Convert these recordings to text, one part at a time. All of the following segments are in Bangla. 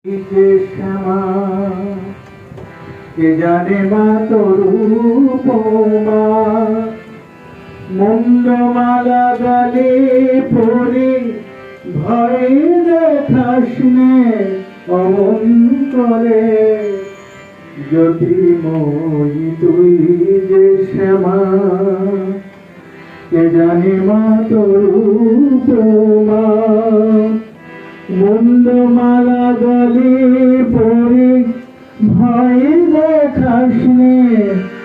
যে শ্যামা কে জানে মা তরূপ মা মুন্ডমালা গালে পরে ভয় দেখাস নে অমন করে যদি মই তুই যে শ্যামা কে জানে মা তরূপ মা মুন্ডমালা গলে পরে ভয় দেখাস নে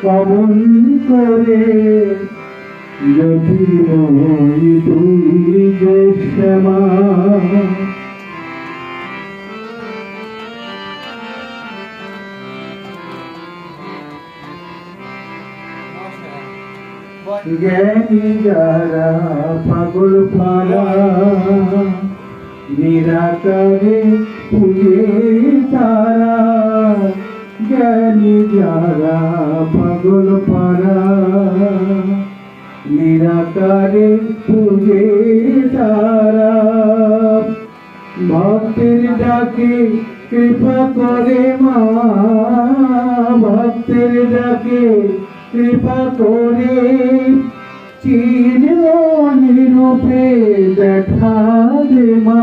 অমন করে যদি মই তুই যে শ্যামা জ্ঞানী যারা পাগল পারা নিরাকারে পুজে তারা জ্ঞানী যারা পাগল পারা নিরাকারে পুজে তারা ভক্তের ডাকে কৃপা করে মা ভক্তের ডাকে কৃপা করে চিরনিরূপে দেখা দে মা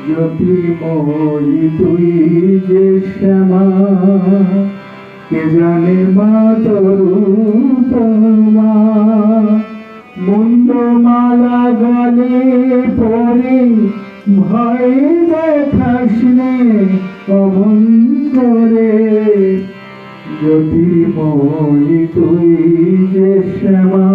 জ্যোতির্ময়ী তুই যে শ্যামা কে জানে মা তরূপ মা মুন্ডমালা গলে পরে ভয় দেখাস নে অমন করে জ্যোতির্ময়ী তুই যে শ্যামা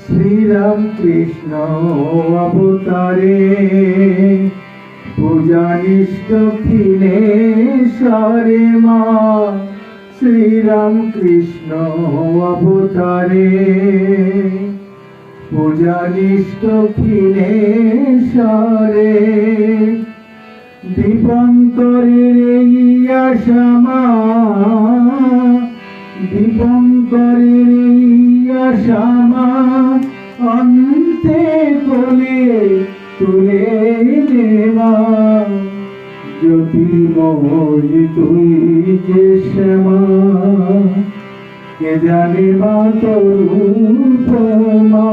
শ্রীরাম কৃষ্ণ অবতারে পূজা নিষ্ঠ দক্ষিণেশ্বরে মা শ্রীরাম কৃষ্ণ অবতারে পূজা নিষ্ঠ দক্ষিণেশ্বরে দীপঙ্করের আশা মা দীপঙ্করের আশা মা অন্তে কোলে তুলে দেওয়া জ্যোতির্ময়ী তুই যে শ্যামা কে জানে মা তরূপ মা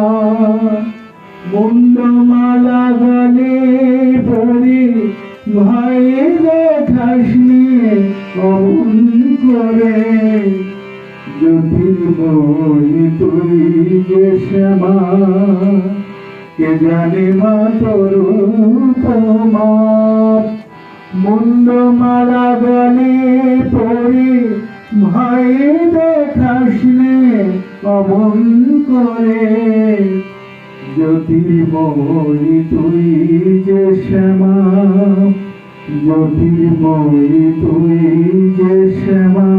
মুন্ডমালা গলে পরে ভয় দেখাস নে অমন করে জ্যোতির্ময়ী তুই যে শ্যামা কে জানে মা তরূপ মা মুন্ডমালা গলে পরে ভয় দেখাস নে অমন করে জ্যোতির্ময়ী তুই যে শ্যামা জ্যোতির্ময়ী তুই যে শ্যামা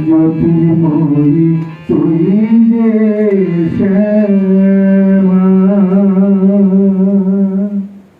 জ্যোতির্ময়ী